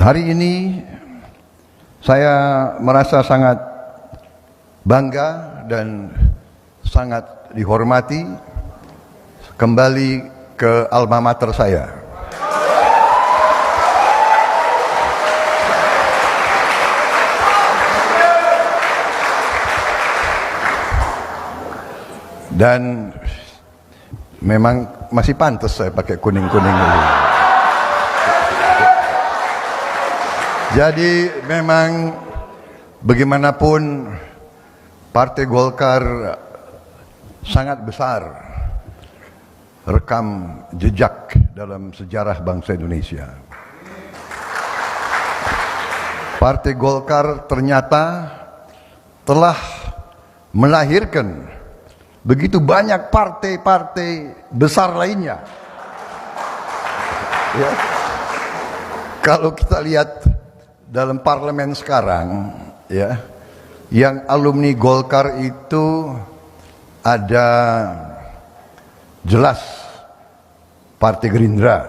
Hari ini saya merasa sangat bangga dan sangat dihormati kembali ke alma mater saya. Dan memang masih pantas saya pakai kuning-kuning ini. Jadi memang bagaimanapun Partai Golkar sangat besar rekam jejak dalam sejarah bangsa Indonesia. Partai Golkar ternyata telah melahirkan begitu banyak partai-partai besar lainnya. Ya. Kalau kita lihat dalam parlemen sekarang, ya, yang alumni Golkar itu ada jelas Partai Gerindra,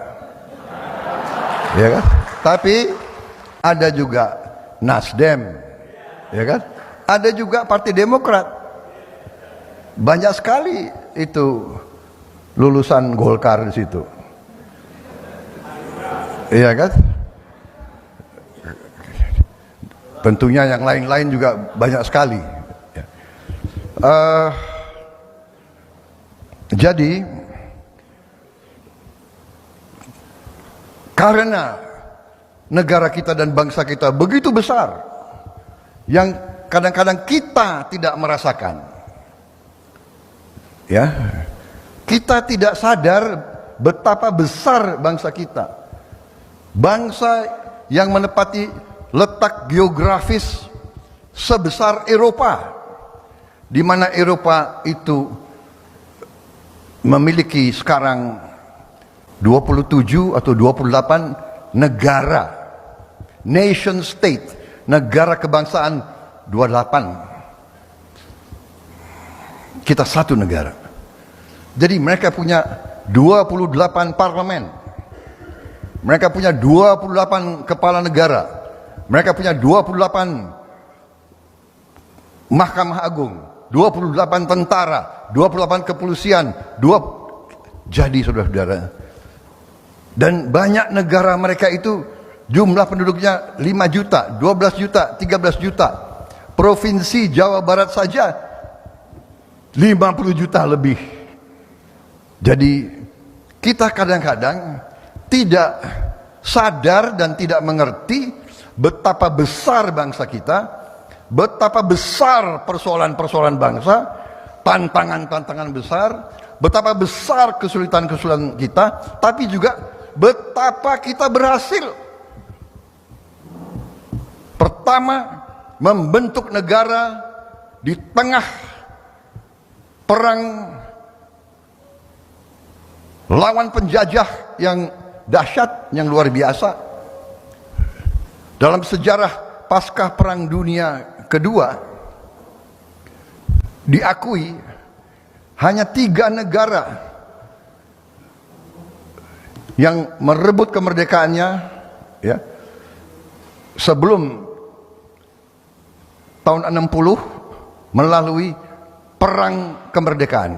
ya kan? Tapi ada juga Nasdem, ya kan? Ada juga Partai Demokrat. Banyak sekali itu lulusan Golkar di situ, iya kan? Tentunya yang lain-lain juga banyak sekali. Jadi karena negara kita dan bangsa kita begitu besar, yang kadang-kadang kita tidak merasakan, ya, kita tidak sadar betapa besar bangsa kita, bangsa yang menepati letak geografis sebesar Eropa, di mana Eropa itu memiliki sekarang 27 atau 28 negara, nation state, negara kebangsaan 28. Kita satu negara. Jadi mereka punya 28 parlemen. Mereka punya 28 kepala negara. Mereka punya 28 Mahkamah Agung, 28 tentara, 28 kepolisian, jadi saudara-saudara. Dan banyak negara mereka itu jumlah penduduknya 5 juta, 12 juta, 13 juta. Provinsi Jawa Barat saja 50 juta lebih. Jadi kita kadang-kadang tidak sadar dan tidak mengerti betapa besar bangsa kita, betapa besar persoalan-persoalan bangsa, tantangan-tantangan besar, betapa besar kesulitan-kesulitan kita, tapi juga betapa kita berhasil. Pertama, membentuk negara di tengah perang lawan penjajah yang dahsyat, yang luar biasa. Dalam sejarah pasca Perang Dunia Kedua, diakui hanya 3 negara yang merebut kemerdekaannya, ya, sebelum tahun 60 melalui perang kemerdekaan.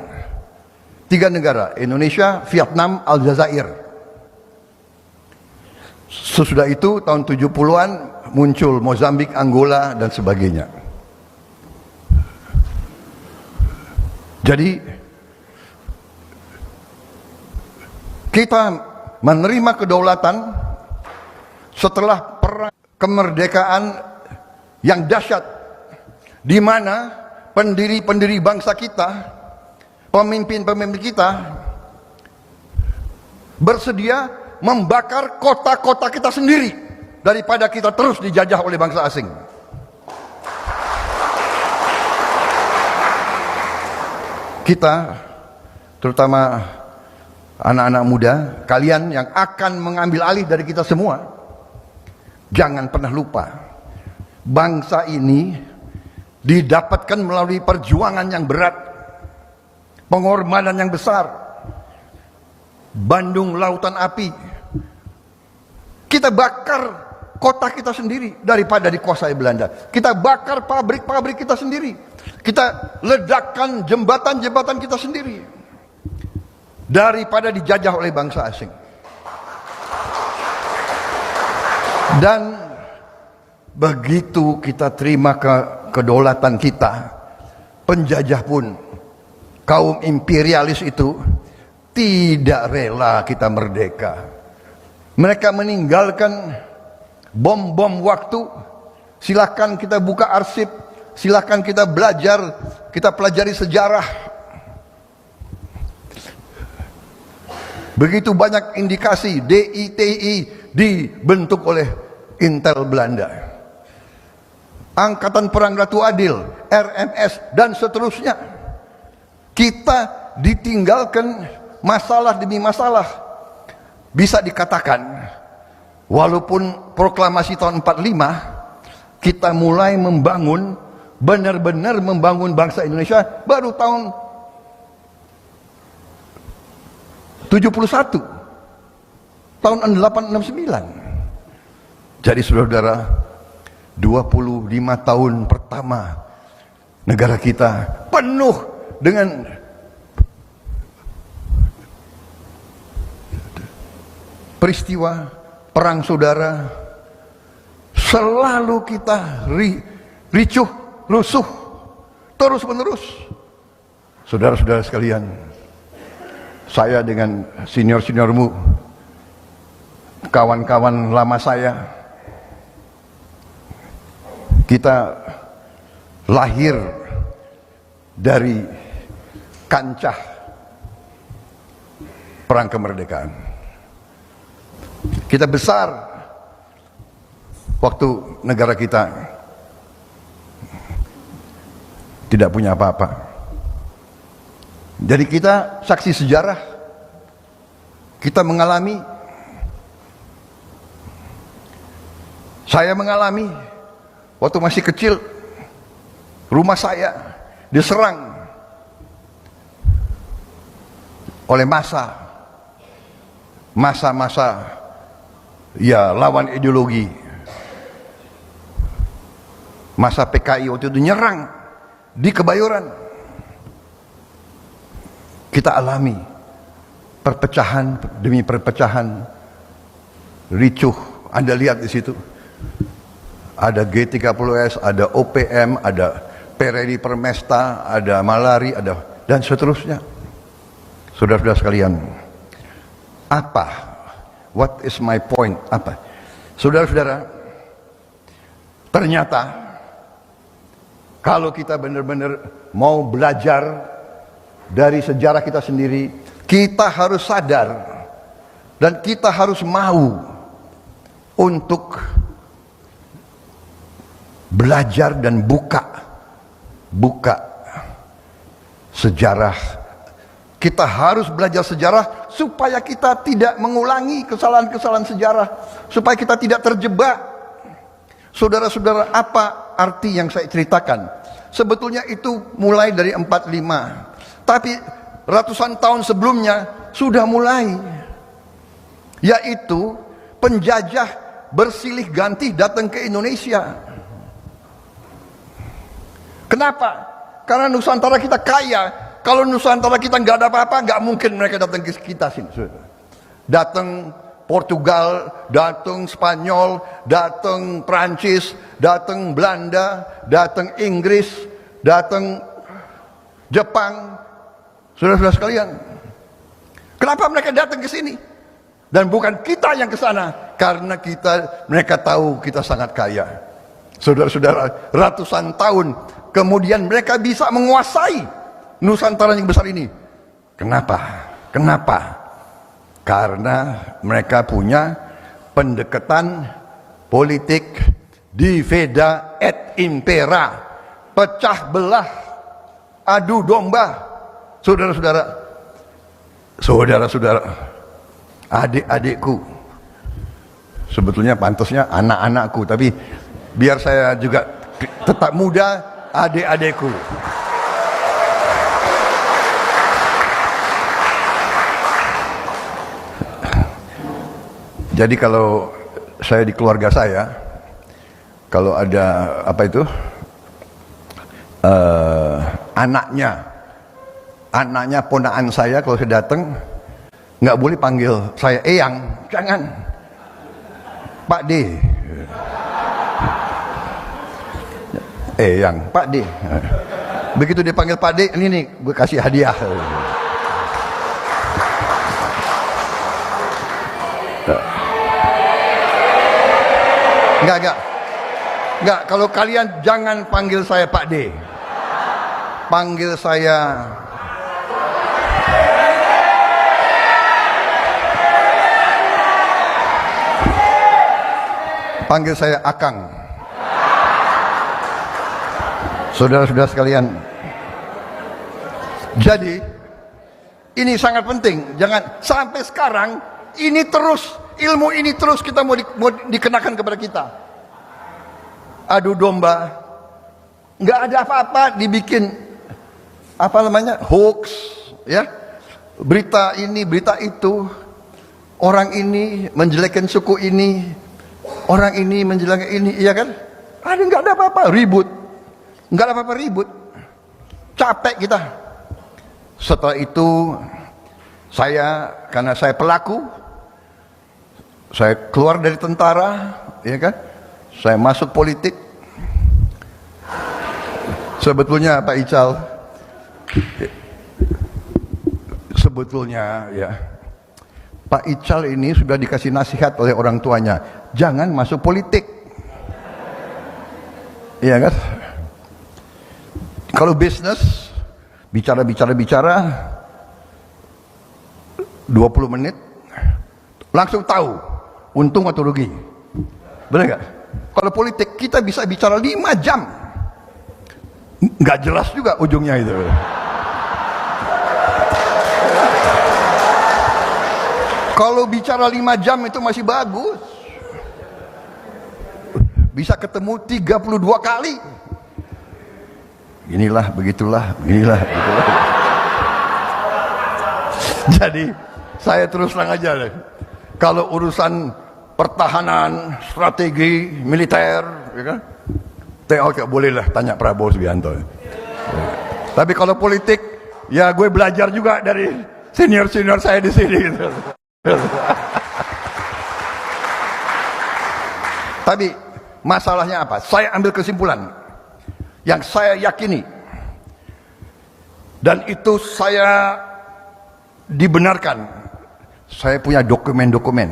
3 negara, Indonesia, Vietnam, Aljazair. Sesudah itu tahun 70-an muncul Mozambik, Angola dan sebagainya. Jadi kita menerima kedaulatan setelah perang kemerdekaan yang dahsyat, di mana pendiri-pendiri bangsa kita, pemimpin-pemimpin kita bersedia membakar kota-kota kita sendiri daripada kita terus dijajah oleh bangsa asing. Kita, terutama anak-anak muda, kalian yang akan mengambil alih dari kita semua, jangan pernah lupa, bangsa ini didapatkan melalui perjuangan yang berat, pengorbanan yang besar. Bandung Lautan Api, kita bakar kota kita sendiri daripada dikuasai Belanda. Kita bakar pabrik-pabrik kita sendiri. Kita ledakkan jembatan-jembatan kita sendiri daripada dijajah oleh bangsa asing. Dan begitu kita terima kedaulatan kita, penjajah pun, kaum imperialis itu tidak rela kita merdeka. Mereka meninggalkan bom-bom waktu. Silakan kita buka arsip, silakan kita belajar, kita pelajari sejarah. Begitu banyak indikasi DITI dibentuk oleh Intel Belanda, Angkatan Perang Ratu Adil, RMS, dan seterusnya. Kita ditinggalkan masalah demi masalah. Bisa dikatakan, walaupun proklamasi tahun 45, kita mulai membangun, benar-benar membangun bangsa Indonesia baru tahun 71, tahun 869. Jadi saudara-saudara, 25 tahun pertama negara kita penuh dengan peristiwa perang saudara. Selalu kita ricuh, rusuh, terus menerus. Saudara-saudara sekalian, saya dengan senior-seniormu, kawan-kawan lama saya, kita lahir dari kancah perang kemerdekaan. Kita besar waktu negara kita tidak punya apa-apa. Jadi kita saksi sejarah. Kita mengalami, saya mengalami waktu masih kecil, rumah saya diserang oleh masa-masa ya lawan ideologi. Masa PKI waktu itu nyerang di Kebayoran. Kita alami perpecahan demi perpecahan, ricuh. Anda lihat di situ, ada G30S, ada OPM, ada Pereri Permesta, ada Malari, ada dan seterusnya. Saudara-saudara sekalian, what is my point? Apa? Saudara-saudara, ternyata kalau kita benar-benar mau belajar dari sejarah kita sendiri, kita harus sadar dan kita harus mau untuk belajar dan buka sejarah. Kita harus belajar sejarah supaya kita tidak mengulangi kesalahan-kesalahan sejarah, supaya kita tidak terjebak. Saudara-saudara, apa arti yang saya ceritakan? Sebetulnya itu mulai dari 45, tapi ratusan tahun sebelumnya sudah mulai, yaitu penjajah bersilih ganti datang ke Indonesia. Kenapa? Karena Nusantara kita kaya. Kalau Nusantara kita nggak ada apa-apa, nggak mungkin mereka datang ke kita sini. Datang Portugal, datang Spanyol, datang Prancis, datang Belanda, datang Inggris, datang Jepang. Saudara-saudara sekalian, kenapa mereka datang ke sini? Dan bukan kita yang ke sana, karena mereka tahu kita sangat kaya. Saudara-saudara, ratusan tahun kemudian mereka bisa menguasai Nusantara yang besar ini. Kenapa? Karena mereka punya pendekatan politik divida et impera, pecah belah, adu domba. Saudara-saudara, adik-adikku, sebetulnya pantasnya anak-anakku, tapi biar saya juga tetap muda, adik-adikku. Jadi kalau saya di keluarga saya, kalau ada apa itu anaknya ponakan saya, kalau saya datang nggak boleh panggil saya Eyang, jangan, Pak D. Eyang, Pak D. Begitu dia panggil Pak D, ini nih gue kasih hadiah. Enggak, kalau kalian jangan panggil saya Pak D. Panggil saya Akang. Saudara-saudara sekalian. Jadi ini sangat penting. Jangan sampai sekarang ini terus, ilmu ini terus kita mau dikenakan kepada kita. Adu domba, nggak ada apa-apa dibikin apa namanya hoax, ya, berita ini berita itu, orang ini menjelekkan suku ini, orang ini menjelekkan ini, iya kan? Ada nggak ada apa-apa ribut, nggak ada apa-apa ribut, capek kita. Setelah itu karena saya pelaku, saya keluar dari tentara, ya kan? Saya masuk politik. Sebetulnya Pak Ical, sebetulnya ya, Pak Ical ini sudah dikasih nasihat oleh orang tuanya, jangan masuk politik. Iya kan? Kalau bisnis, bicara 20 menit langsung tahu untung atau rugi. Benar nggak? Kalau politik kita bisa bicara 5 jam, nggak jelas juga ujungnya itu. Kalau bicara 5 jam itu masih bagus, bisa ketemu 32 kali. Inilah begitulah, inilah begitulah. Jadi saya terus terang aja deh. Kalau urusan pertahanan, strategi, militer, ya kan? Oke, bolehlah tanya Prabowo Subianto. Tapi kalau politik, ya gue belajar juga dari senior-senior saya di sini. Gitu. Tapi masalahnya apa? Saya ambil kesimpulan yang saya yakini, dan itu saya dibenarkan. Saya punya dokumen-dokumen,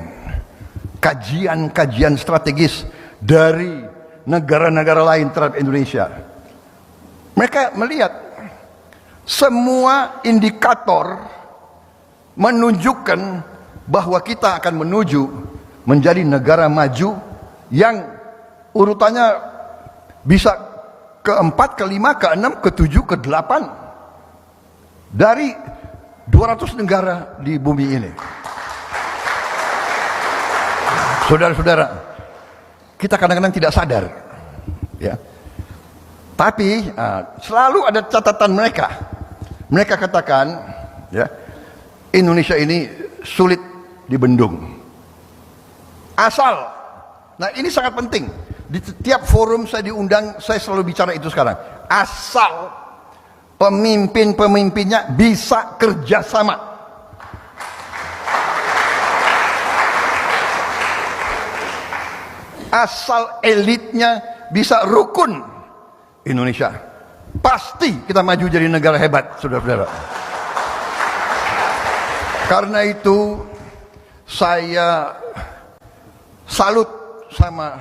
kajian-kajian strategis dari negara-negara lain terhadap Indonesia. Mereka melihat semua indikator menunjukkan bahwa kita akan menuju menjadi negara maju yang urutannya bisa ke-4, ke-5, ke-6, ke-7, ke-8 dari 200 negara di bumi ini. Saudara-saudara, kita kadang-kadang tidak sadar, ya. Tapi selalu ada catatan mereka. Mereka katakan, ya, Indonesia ini sulit dibendung. Asal, nah ini sangat penting. Di setiap forum saya diundang, saya selalu bicara itu sekarang. Asal pemimpin-pemimpinnya bisa kerjasama. Asal elitnya bisa rukun, Indonesia pasti kita maju jadi negara hebat, saudara-saudara. Karena itu saya salut sama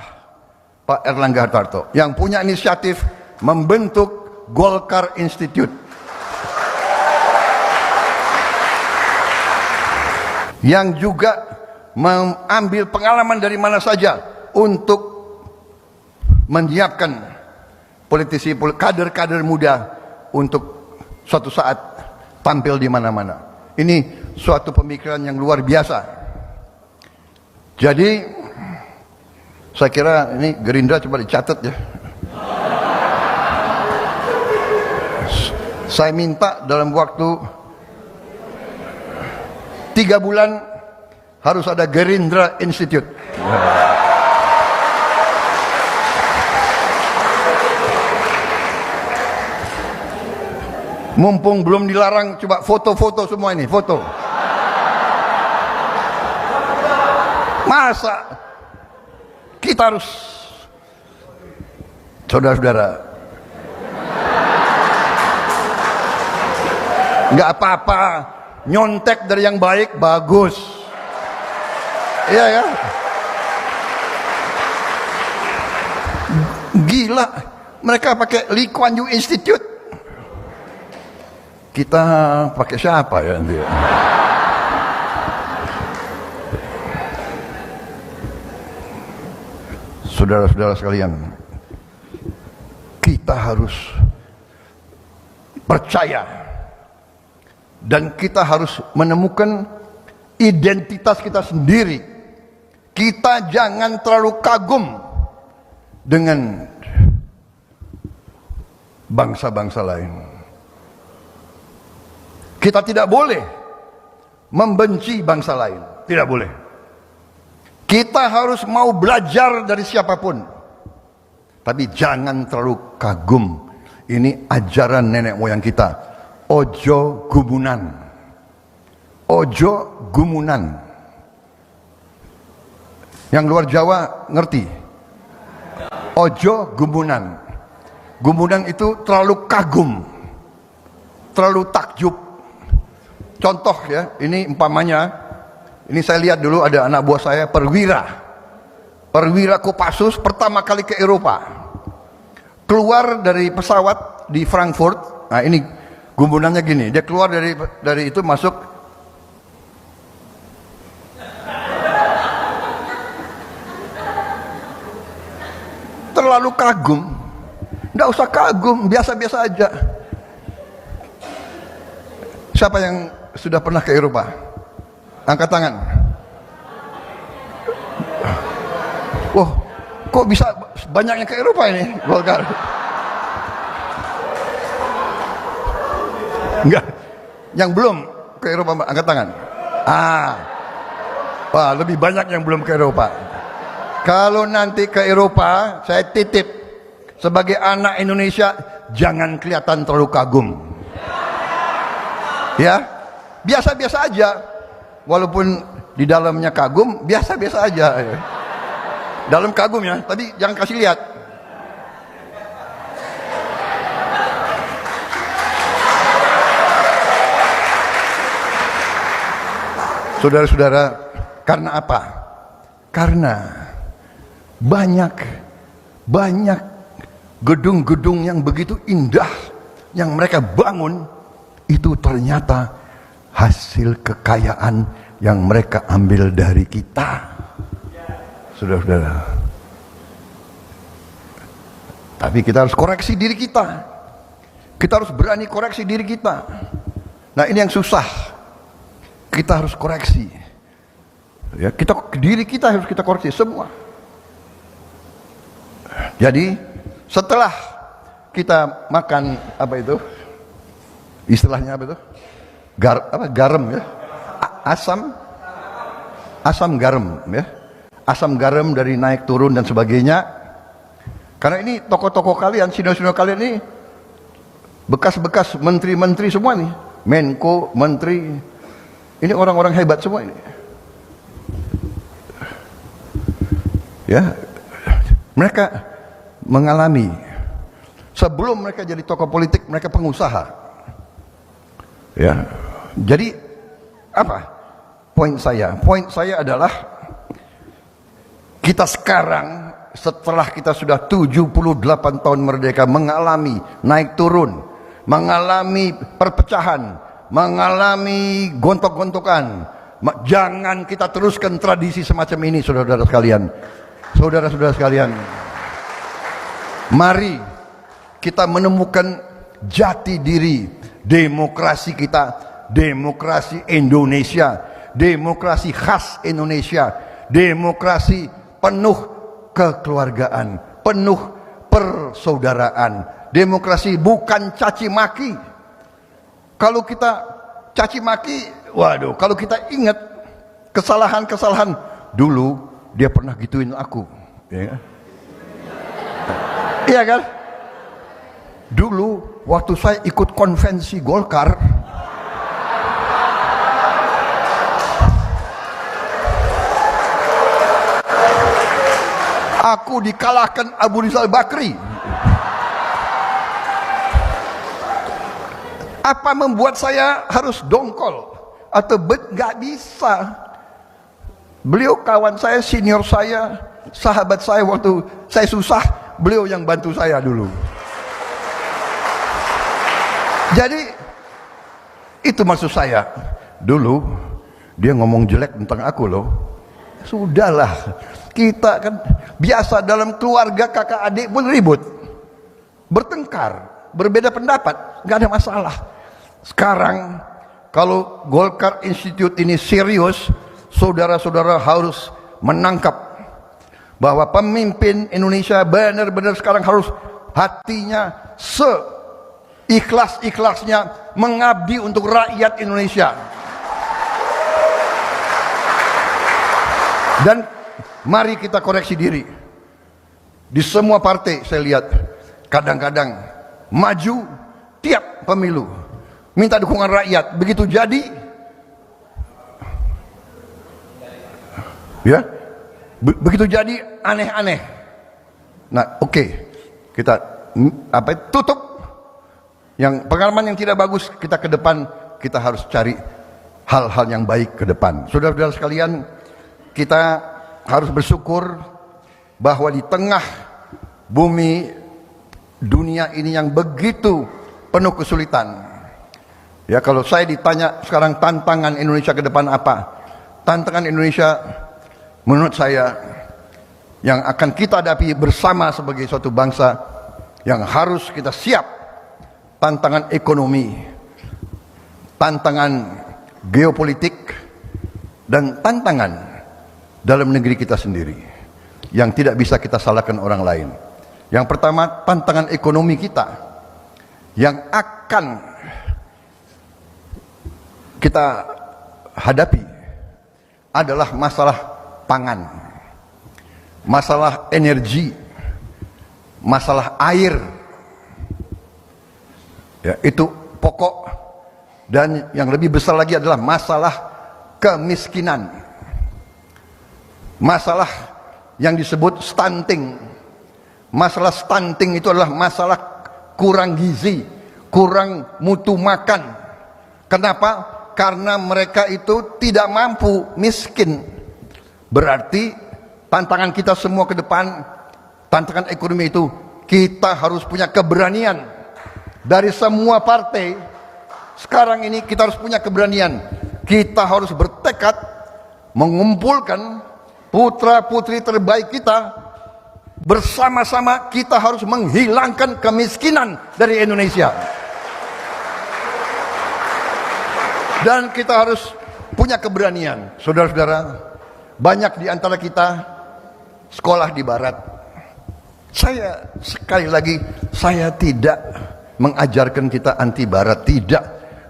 Pak Erlangga Hartarto yang punya inisiatif membentuk Golkar Institute, yang juga mengambil pengalaman dari mana saja untuk menyiapkan politisi, kader-kader muda untuk suatu saat tampil di mana-mana. Ini suatu pemikiran yang luar biasa. Jadi saya kira ini Gerindra coba dicatat ya. Saya minta dalam waktu 3 bulan harus ada Gerindra Institute. Mumpung belum dilarang, coba foto-foto semua ini, foto. Masa kita harus, saudara-saudara, nggak apa-apa nyontek dari yang baik, bagus. Iya ya. Gila, mereka pakai Lee Kuan Yew Institute. Kita pakai siapa ya nanti? Saudara-saudara sekalian, kita harus percaya dan kita harus menemukan identitas kita sendiri. Kita jangan terlalu kagum dengan bangsa-bangsa lain. Kita tidak boleh membenci bangsa lain, tidak boleh. Kita harus mau belajar dari siapapun, tapi jangan terlalu kagum. Ini ajaran nenek moyang kita. Ojo gumunan, ojo gumunan. Yang luar Jawa ngerti? Ojo gumunan. Gumunan itu terlalu kagum, terlalu takjub. Contoh ya, ini umpamanya, ini saya lihat dulu ada anak buah saya perwira Kopassus pertama kali ke Eropa. Keluar dari pesawat di Frankfurt. Nah ini gumunannya gini, dia keluar dari itu masuk. Terlalu kagum. Nggak usah kagum, biasa-biasa aja. Siapa yang sudah pernah ke Eropa? Angkat tangan. Wah, kok bisa banyak yang ke Eropa ini? Golkar. Enggak. Yang belum ke Eropa, angkat tangan. Wah, lebih banyak yang belum ke Eropa. Kalau nanti ke Eropa, saya titip sebagai anak Indonesia, jangan kelihatan terlalu kagum. Ya, biasa-biasa aja. Walaupun di dalamnya kagum, biasa-biasa aja. Dalam kagum ya, tapi jangan kasih lihat. Saudara-saudara, karena apa? Karena banyak gedung-gedung yang begitu indah yang mereka bangun, itu ternyata hasil kekayaan yang mereka ambil dari kita. Saudara-saudara, tapi kita harus koreksi diri kita. Kita harus berani koreksi diri kita. Nah ini yang susah. Kita harus koreksi. Ya, diri kita harus kita koreksi semua. Jadi setelah kita makan apa itu? Istilahnya apa itu? Garam ya. Asam garam ya. Asam garam dari naik turun dan sebagainya. Karena ini tokoh-tokoh kalian, senior-senior kalian ini bekas-bekas menteri-menteri semua nih, Menko, menteri, ini orang-orang hebat semua ini. Ya, mereka mengalami, sebelum mereka jadi tokoh politik, mereka pengusaha. Ya, jadi apa? Poin saya adalah kita sekarang setelah kita sudah 78 tahun merdeka mengalami naik turun, mengalami perpecahan, mengalami gontok-gontokan. Jangan kita teruskan tradisi semacam ini, saudara-saudara sekalian. Saudara-saudara sekalian, mari kita menemukan jati diri demokrasi kita, demokrasi Indonesia, demokrasi khas Indonesia, demokrasi penuh kekeluargaan, penuh persaudaraan. Demokrasi bukan caci maki. Kalau kita caci maki, waduh, kalau kita ingat kesalahan-kesalahan dulu, dia pernah gituin aku, ya kan? Iya kan? Dulu waktu saya ikut konvensi Golkar, aku dikalahkan Abu Rizal Bakri. Apa membuat saya harus dongkol atau nggak bisa? Beliau kawan saya, senior saya, sahabat saya waktu saya susah, beliau yang bantu saya dulu. Jadi itu maksud saya. Dulu dia ngomong jelek tentang aku loh. Sudahlah, kita kan biasa dalam keluarga kakak adik pun ribut, bertengkar, berbeda pendapat, nggak ada masalah. Sekarang kalau Golkar Institute ini serius, saudara-saudara harus menangkap bahwa pemimpin Indonesia benar-benar sekarang harus hatinya seikhlas-ikhlasnya mengabdi untuk rakyat Indonesia. Dan mari kita koreksi diri. Di semua partai saya lihat kadang-kadang maju tiap pemilu minta dukungan rakyat, begitu jadi ya begitu jadi aneh-aneh. Nah, oke, kita tutup yang pengalaman yang tidak bagus, kita ke depan kita harus cari hal-hal yang baik ke depan. Saudara-saudara sekalian, kita harus bersyukur bahwa di tengah bumi dunia ini yang begitu penuh kesulitan. Ya, kalau saya ditanya sekarang tantangan Indonesia ke depan apa? Tantangan Indonesia menurut saya yang akan kita hadapi bersama sebagai suatu bangsa yang harus kita siap, tantangan ekonomi, tantangan geopolitik, dan tantangan dalam negeri kita sendiri yang tidak bisa kita salahkan orang lain. Yang pertama, tantangan ekonomi kita yang akan kita hadapi adalah masalah pangan, masalah energi, masalah air. Ya, itu pokok. Dan yang lebih besar lagi adalah masalah kemiskinan, masalah yang disebut stunting. Masalah stunting itu adalah masalah kurang gizi, kurang mutu makan. Kenapa? Karena mereka itu tidak mampu, miskin. Berarti tantangan kita semua ke depan, tantangan ekonomi itu, kita harus punya keberanian dari semua partai. Sekarang ini kita harus punya keberanian. Kita harus bertekad mengumpulkan putra-putri terbaik kita. Bersama-sama kita harus menghilangkan kemiskinan dari Indonesia. Dan kita harus punya keberanian. Saudara-saudara, banyak di antara kita sekolah di barat. Saya sekali lagi, saya tidak mengajarkan kita anti barat, tidak.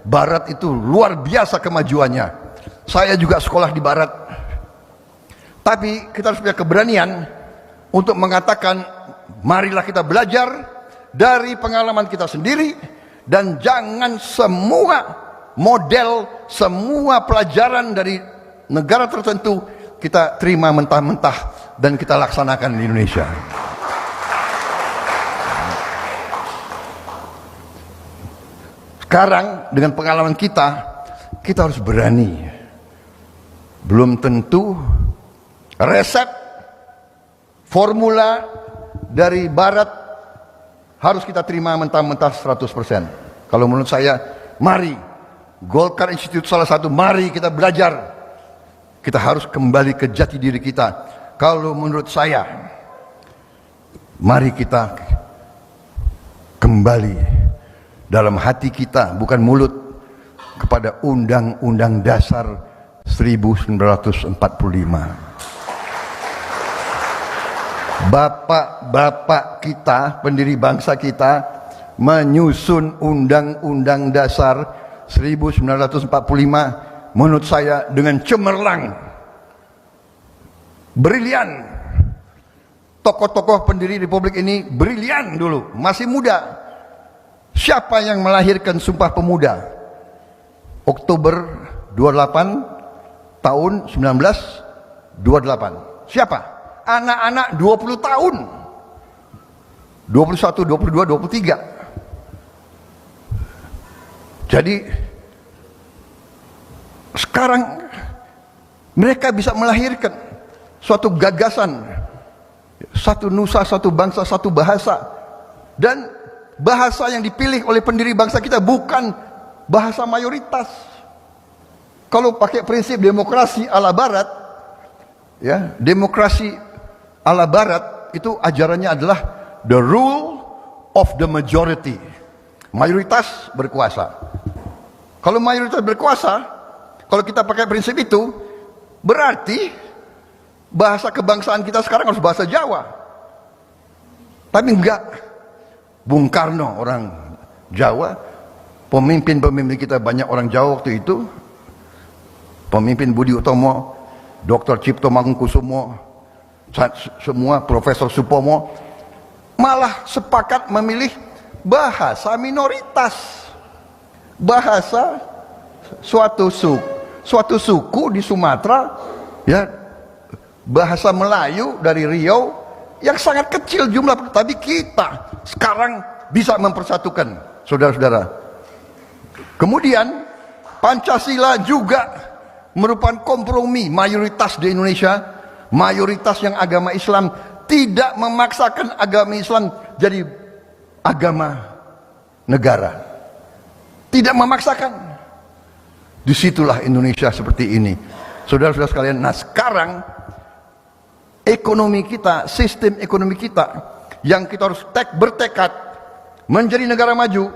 Barat itu luar biasa kemajuannya. Saya juga sekolah di barat. Tapi kita harus punya keberanian untuk mengatakan, marilah kita belajar dari pengalaman kita sendiri, dan jangan semua model, semua pelajaran dari negara tertentu kita terima mentah-mentah dan kita laksanakan di Indonesia. Sekarang dengan pengalaman kita harus berani. Belum tentu resep formula dari barat harus kita terima mentah-mentah 100%. Kalau menurut saya, mari Golkar Institute salah satu, mari kita belajar. Kita harus kembali ke jati diri kita. Kalau menurut saya, mari kita kembali dalam hati kita, bukan mulut, kepada Undang-Undang Dasar 1945. Bapak-bapak kita, pendiri bangsa kita, menyusun Undang-Undang Dasar 1945 menurut saya dengan cemerlang, brilian. Tokoh-tokoh pendiri republik ini brilian dulu, masih muda. Siapa yang melahirkan Sumpah Pemuda? Oktober 28 tahun 1928. Siapa? Anak-anak 20 tahun. 21, 22, 23. Jadi sekarang mereka bisa melahirkan suatu gagasan, satu nusa, satu bangsa, satu bahasa. Dan bahasa yang dipilih oleh pendiri bangsa kita bukan bahasa mayoritas. Kalau pakai prinsip demokrasi ala barat, ya, demokrasi ala barat itu ajarannya adalah the rule of the majority. Mayoritas berkuasa. Kalau mayoritas berkuasa, kalau kita pakai prinsip itu, berarti bahasa kebangsaan kita sekarang harus bahasa Jawa. Tapi enggak. Bung Karno orang Jawa, pemimpin-pemimpin kita banyak orang Jawa waktu itu, pemimpin Budi Utomo, Dr. Cipto Mangunkusumo, semua Profesor Supomo, malah sepakat memilih bahasa minoritas, bahasa suatu suku di Sumatera, ya, bahasa Melayu dari Riau yang sangat kecil jumlah, tapi kita sekarang bisa mempersatukan saudara-saudara. Kemudian Pancasila juga merupakan kompromi mayoritas di Indonesia, mayoritas yang agama Islam, tidak memaksakan agama Islam jadi agama negara, tidak memaksakan. Disitulah Indonesia seperti ini, saudara-saudara sekalian. Nah sekarang ekonomi kita, sistem ekonomi kita yang kita harus bertekad menjadi negara maju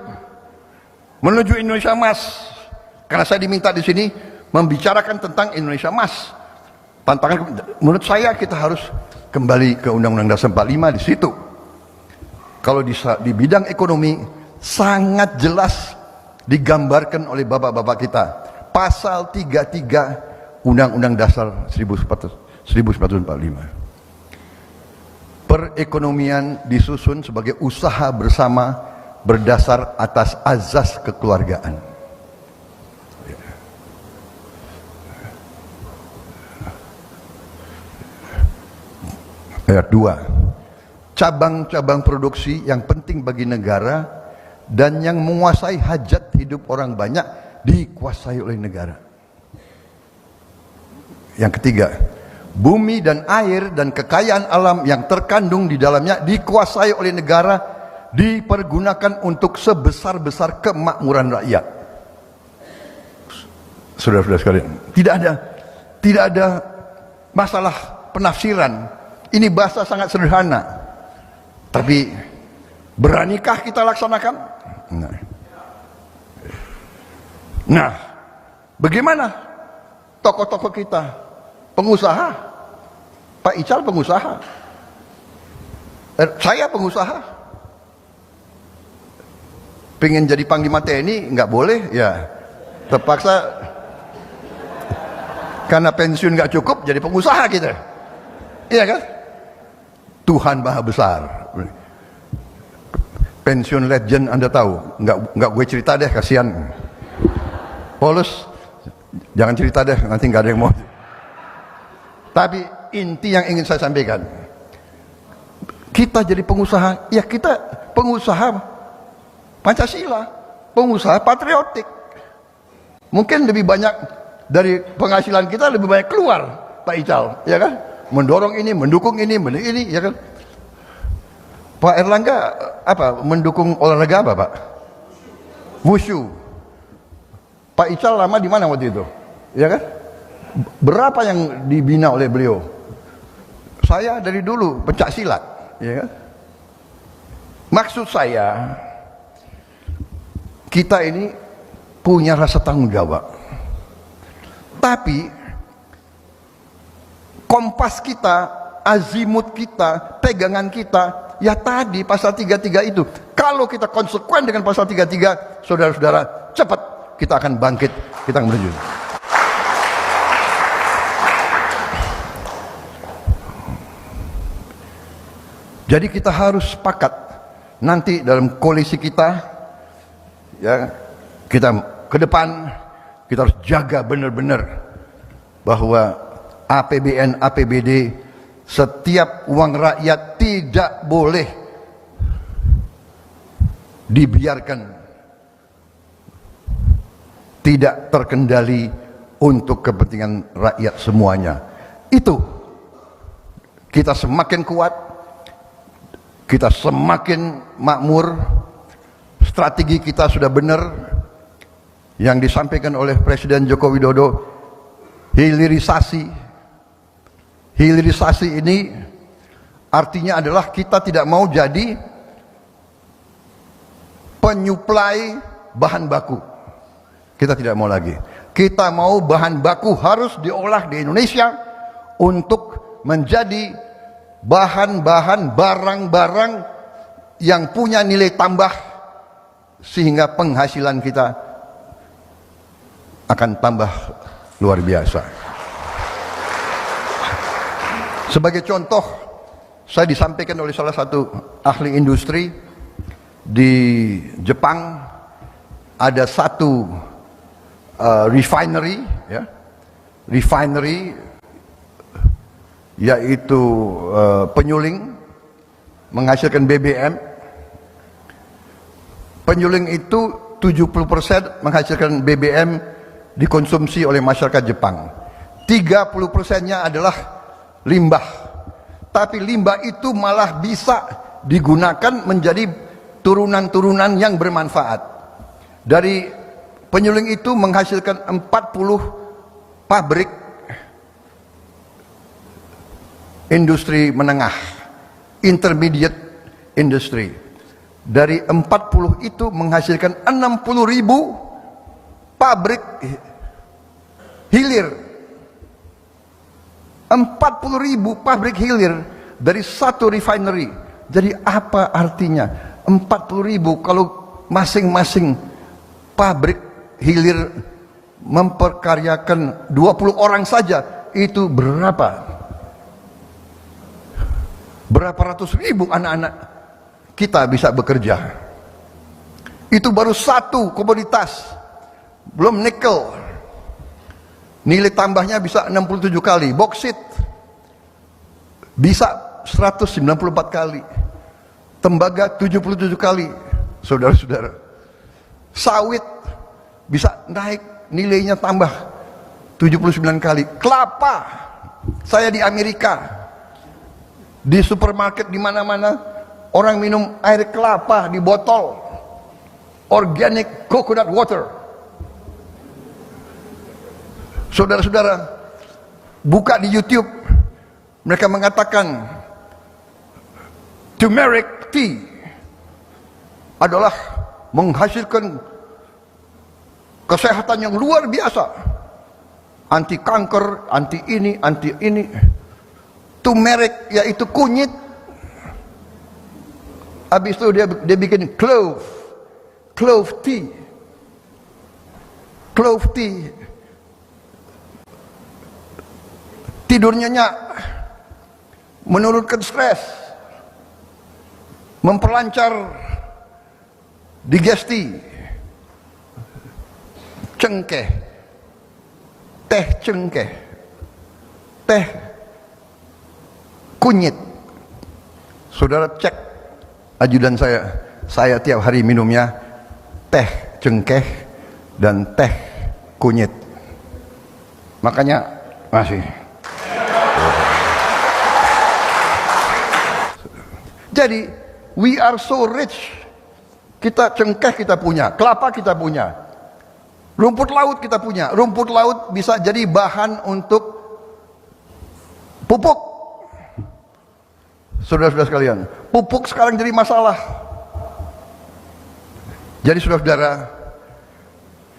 menuju Indonesia Emas. Karena saya diminta di sini membicarakan tentang Indonesia Emas. Tantangan menurut saya kita harus kembali ke Undang-Undang Dasar 45 di situ. Kalau di bidang ekonomi sangat jelas digambarkan oleh bapak-bapak kita. Pasal 33 Undang-Undang Dasar 1945. Perekonomian disusun sebagai usaha bersama berdasar atas azas kekeluargaan. Ayat 2. Cabang-cabang produksi yang penting bagi negara dan yang menguasai hajat hidup orang banyak dikuasai oleh negara. Yang ketiga, bumi dan air dan kekayaan alam yang terkandung di dalamnya dikuasai oleh negara, dipergunakan untuk sebesar-besar kemakmuran rakyat. Saudara-saudara sekalian, tidak ada masalah penafsiran. Ini bahasa sangat sederhana, tapi beranikah kita laksanakan? Nah, bagaimana tokoh-tokoh kita, pengusaha? Pak Ical pengusaha, saya pengusaha. Pengen jadi Panglima TNI nggak boleh, ya terpaksa karena pensiun nggak cukup jadi pengusaha kita, iya kan? Tuhan Maha Besar. Pensiun legend Anda tahu, nggak gue cerita deh, kasihan. Paulus, jangan cerita deh, nanti nggak ada yang mau. Tapi inti yang ingin saya sampaikan, kita jadi pengusaha, ya kita pengusaha Pancasila, pengusaha patriotik. Mungkin lebih banyak dari penghasilan kita lebih banyak keluar, Pak Ical, ya kan? Mendorong ini, mendukung ini, ya kan? Pak Erlangga apa? Mendukung olahraga apa, Pak? Wushu. Pak Ical lama di mana waktu itu? Ya kan? Berapa yang dibina oleh beliau? Saya dari dulu pencak silat, ya kan? Maksud saya, kita ini punya rasa tanggung jawab. Tapi kompas kita, azimut kita, pegangan kita, ya tadi pasal 33 itu. Kalau kita konsekuen dengan pasal 33, saudara-saudara, cepat kita akan bangkit, kita akan menuju. Jadi kita harus sepakat nanti dalam koalisi kita, ya, kita ke depan kita harus jaga benar-benar bahwa APBN, APBD, setiap uang rakyat tidak boleh dibiarkan tidak terkendali untuk kepentingan rakyat semuanya. Itu kita semakin kuat, kita semakin makmur, strategi kita sudah benar yang disampaikan oleh Presiden Joko Widodo. Hilirisasi ini artinya adalah kita tidak mau jadi penyuplai bahan baku. Kita tidak mau lagi. Kita mau bahan baku harus diolah di Indonesia untuk menjadi bahan-bahan, barang-barang yang punya nilai tambah, sehingga penghasilan kita akan tambah luar biasa. Sebagai contoh, saya disampaikan oleh salah satu ahli industri di Jepang, ada satu refinery, ya, refinery yaitu penyuling menghasilkan BBM. Penyuling itu 70% menghasilkan BBM dikonsumsi oleh masyarakat Jepang. 30%-nya adalah limbah. Tapi limbah itu malah bisa digunakan menjadi turunan-turunan yang bermanfaat. Dari penyuling itu menghasilkan 40 pabrik industri menengah, intermediate industry. Dari 40 itu menghasilkan 60.000 pabrik hilir. 40.000 pabrik hilir dari satu refinery. Jadi apa artinya? 40.000 kalau masing-masing pabrik hilir memperkaryakan 20 orang saja, itu berapa? Berapa ratus ribu anak-anak kita bisa bekerja. Itu baru satu komoditas, belum nikel. Nilai tambahnya bisa 67 kali. Boksit bisa 194 kali. Tembaga 77 kali. Saudara-saudara, sawit bisa naik nilainya tambah 79 kali. Kelapa, saya di Amerika, di supermarket di mana-mana orang minum air kelapa di botol, organic coconut water. Saudara-saudara, buka di YouTube, mereka mengatakan turmeric tea adalah menghasilkan kesehatan yang luar biasa, anti kanker, anti ini, anti ini. Turmeric yaitu kunyit. Habis itu dia bikin clove tea. Clove tea. Tidur nyenyak, menurunkan stres, memperlancar digesti. Cengkeh, teh cengkeh, teh kunyit. Saudara cek ajudan saya tiap hari minumnya teh cengkeh dan teh kunyit. Makanya masih. Jadi we are so rich. Kita cengkeh kita punya, kelapa kita punya, rumput laut kita punya. Rumput laut bisa jadi bahan untuk pupuk. Saudara-saudara sekalian, pupuk sekarang jadi masalah. Jadi saudara-saudara,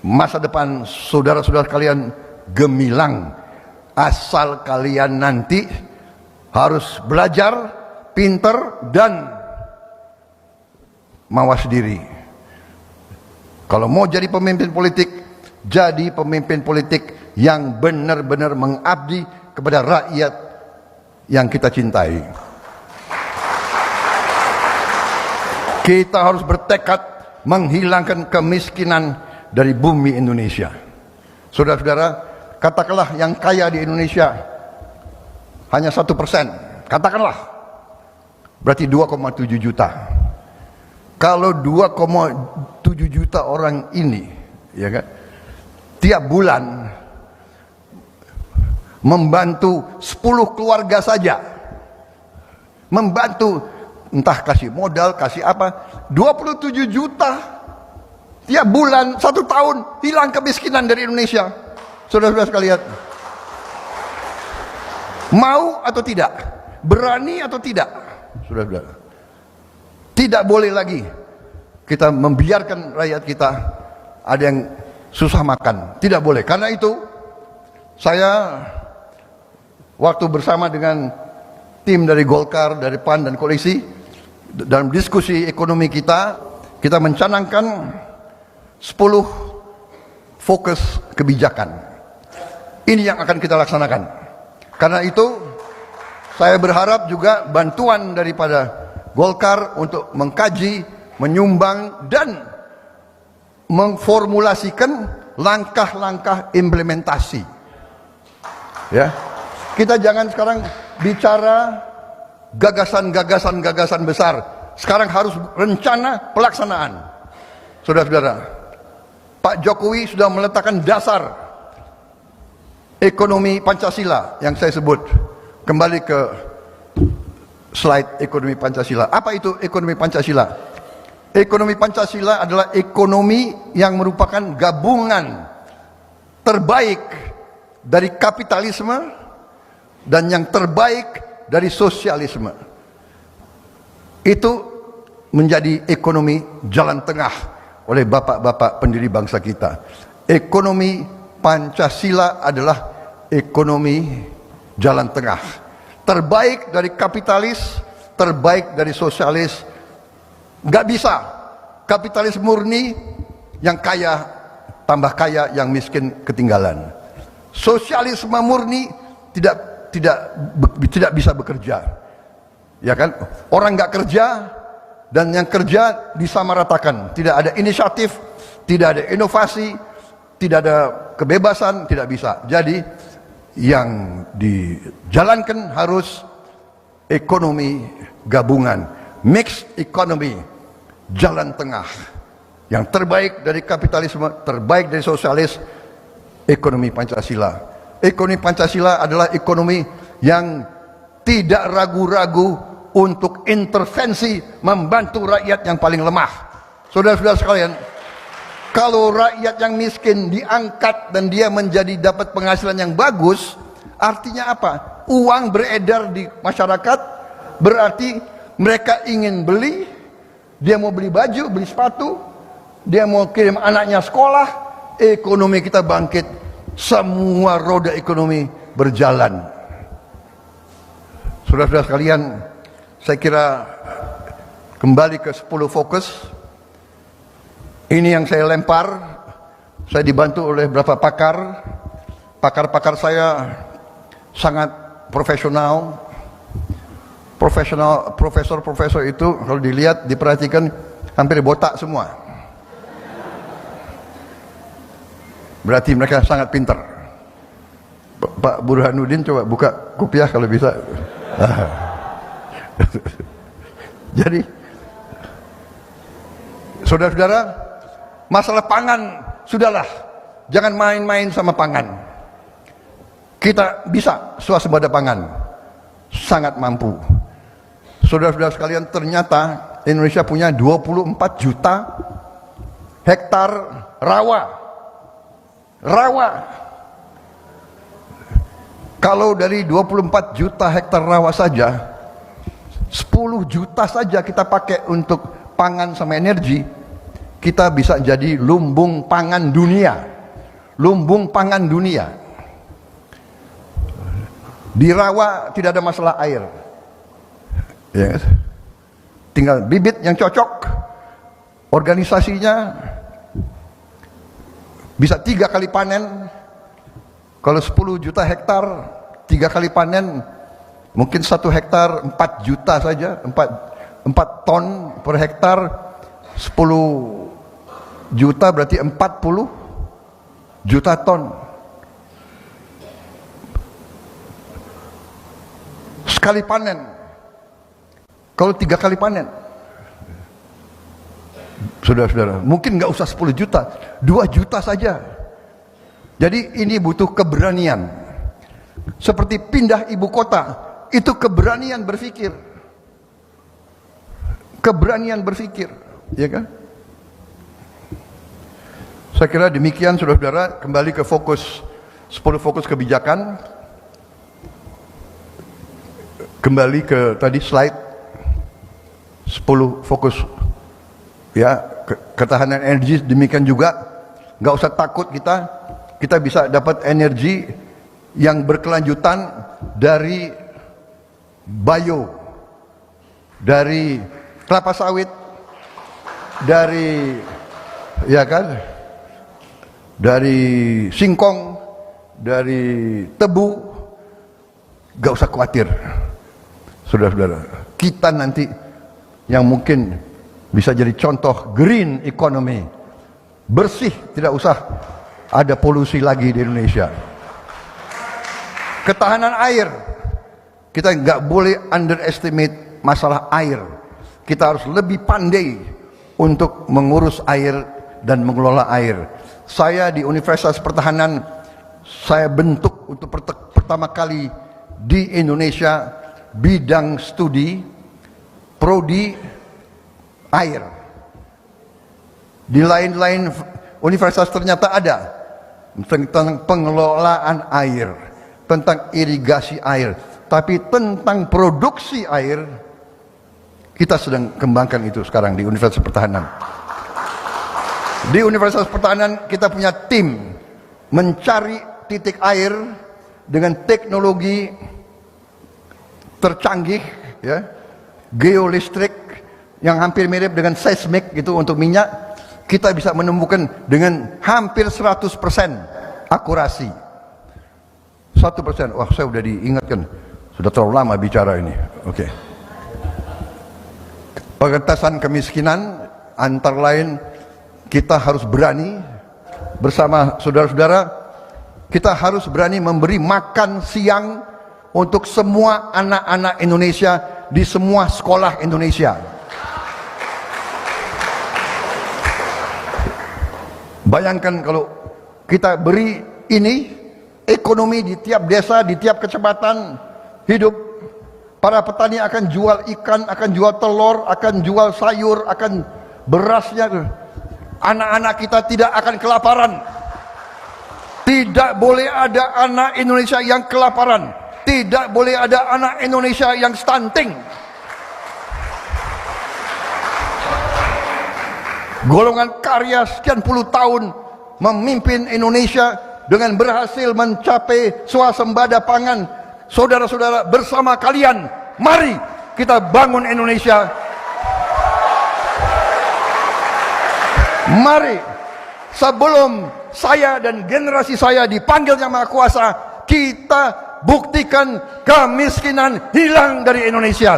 masa depan saudara-saudara kalian gemilang, asal kalian nanti harus belajar, pinter, dan mawas diri. Kalau mau jadi pemimpin politik, jadi pemimpin politik yang benar-benar mengabdi kepada rakyat yang kita cintai. Kita harus bertekad menghilangkan kemiskinan dari bumi Indonesia. Saudara-saudara, katakanlah yang kaya di Indonesia hanya 1%, katakanlah, berarti 2,7 juta. Kalau 2,7 juta orang ini, ya kan, tiap bulan membantu 10 keluarga saja, membantu entah kasih modal, kasih apa, 27 juta tiap bulan, 1 tahun hilang kemiskinan dari Indonesia. Saudara-saudara sekalian, mau atau tidak, berani atau tidak, saudara-saudara, tidak boleh lagi kita membiarkan rakyat kita ada yang susah makan, tidak boleh. Karena itu saya waktu bersama dengan tim dari Golkar, dari PAN dan koalisi, dalam diskusi ekonomi kita mencanangkan 10 fokus kebijakan. Ini yang akan kita laksanakan. Karena itu saya berharap juga bantuan daripada Golkar untuk mengkaji, menyumbang dan memformulasikan langkah-langkah implementasi. Ya. Kita jangan sekarang bicara gagasan besar. Sekarang harus rencana pelaksanaan. Saudara-saudara, Pak Jokowi sudah meletakkan dasar ekonomi Pancasila yang saya sebut. Kembali ke slide ekonomi Pancasila. Apa itu ekonomi Pancasila? Ekonomi Pancasila adalah ekonomi yang merupakan gabungan terbaik dari kapitalisme dan yang terbaik dari sosialisme. Itu menjadi ekonomi jalan tengah oleh bapak-bapak pendiri bangsa kita. Ekonomi Pancasila adalah ekonomi jalan tengah, terbaik dari kapitalis, terbaik dari sosialis. Nggak bisa kapitalis murni, yang kaya tambah kaya, yang miskin ketinggalan. Sosialisme murni tidak bisa bekerja, ya kan? Orang nggak kerja dan yang kerja disamaratakan, tidak ada inisiatif, tidak ada inovasi, tidak ada kebebasan, tidak bisa. Jadi yang dijalankan harus ekonomi gabungan, mixed economy, jalan tengah, yang terbaik dari kapitalisme, terbaik dari sosialis, ekonomi Pancasila. Ekonomi Pancasila adalah ekonomi yang tidak ragu-ragu untuk intervensi membantu rakyat yang paling lemah. Saudara-saudara sekalian, kalau rakyat yang miskin diangkat dan dia dapat penghasilan yang bagus, artinya apa? Uang beredar di masyarakat, berarti mereka ingin beli, dia mau beli baju, beli sepatu, dia mau kirim anaknya sekolah, ekonomi kita bangkit, semua roda ekonomi berjalan. Saudara-saudara sekalian, saya kira kembali ke 10 fokus. Ini yang saya lempar. Saya dibantu oleh beberapa pakar. Pakar-pakar saya sangat profesional. Profesor-profesor itu kalau dilihat, diperhatikan, hampir botak semua. Berarti mereka sangat pintar. Pak Burhanuddin coba buka kopiah kalau bisa. Jadi saudara-saudara, masalah pangan sudahlah, jangan main-main sama pangan. Kita bisa swasembada pangan, sangat mampu. Saudara-saudara sekalian, ternyata Indonesia punya 24 juta hektar rawa. Kalau dari 24 juta hektar rawa saja, 10 juta saja kita pakai untuk pangan sama energi, kita bisa jadi lumbung pangan dunia. Lumbung pangan dunia. Di rawa tidak ada masalah air, ya, tinggal bibit yang cocok, organisasinya bisa 3 kali panen. Kalau 10 juta hektar 3 kali panen, mungkin 1 hektar 4 juta saja, 4 ton per hektar, 10 juta berarti 40 juta ton. Sekali panen. Kalau 3 kali panen. Saudara-saudara, mungkin nggak usah 10 juta, 2 juta saja. Jadi ini butuh keberanian. Seperti pindah ibu kota, itu keberanian berpikir. Keberanian berpikir, ya kan? Saya kira demikian saudara-saudara, kembali ke fokus 10 fokus kebijakan. Kembali ke tadi slide 10 fokus ya, ketahanan energi demikian juga. Nggak usah takut, kita bisa dapat energi yang berkelanjutan dari bio, dari kelapa sawit, dari ya kan, dari singkong, dari tebu. Nggak usah khawatir, saudara-saudara. Kita nanti yang mungkin bisa jadi contoh green economy, bersih, tidak usah ada polusi lagi di Indonesia. Ketahanan air, kita nggak boleh underestimate masalah air. Kita harus lebih pandai untuk mengurus air dan mengelola air. Saya di Universitas Pertahanan, saya bentuk untuk pertama kali di Indonesia bidang studi prodi air. Di lain-lain universitas ternyata ada tentang pengelolaan air, tentang irigasi air, tapi tentang produksi air kita sedang kembangkan itu sekarang di Universitas Pertahanan. Di Universitas Pertahanan kita punya tim mencari titik air dengan teknologi tercanggih, ya, geolistrik yang hampir mirip dengan seismik gitu untuk minyak. Kita bisa menemukan dengan hampir 100% akurasi. 1%, wah saya udah diingatkan, sudah terlalu lama bicara ini. Oke. Pengentasan kemiskinan antara lain kita harus berani bersama saudara-saudara, kita harus berani memberi makan siang untuk semua anak-anak Indonesia di semua sekolah Indonesia. Bayangkan kalau kita beri ini, ekonomi di tiap desa, di tiap kecamatan hidup. Para petani akan jual ikan, akan jual telur, akan jual sayur, akan berasnya. Anak-anak kita tidak akan kelaparan. Tidak boleh ada anak Indonesia yang kelaparan. Tidak boleh ada anak Indonesia yang stunting. Golongan karya sekian puluh tahun memimpin Indonesia dengan berhasil mencapai swasembada pangan. Saudara-saudara, bersama kalian, mari kita bangun Indonesia. Mari, sebelum saya dan generasi saya dipanggil Yang Maha Kuasa, kita buktikan kemiskinan hilang dari Indonesia.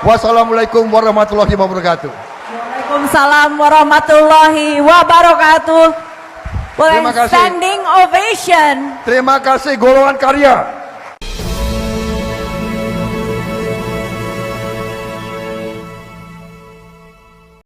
Wassalamualaikum warahmatullahi wabarakatuh. Waalaikumsalam warahmatullahi wabarakatuh. Boleh standing ovation. Terima kasih golongan karya.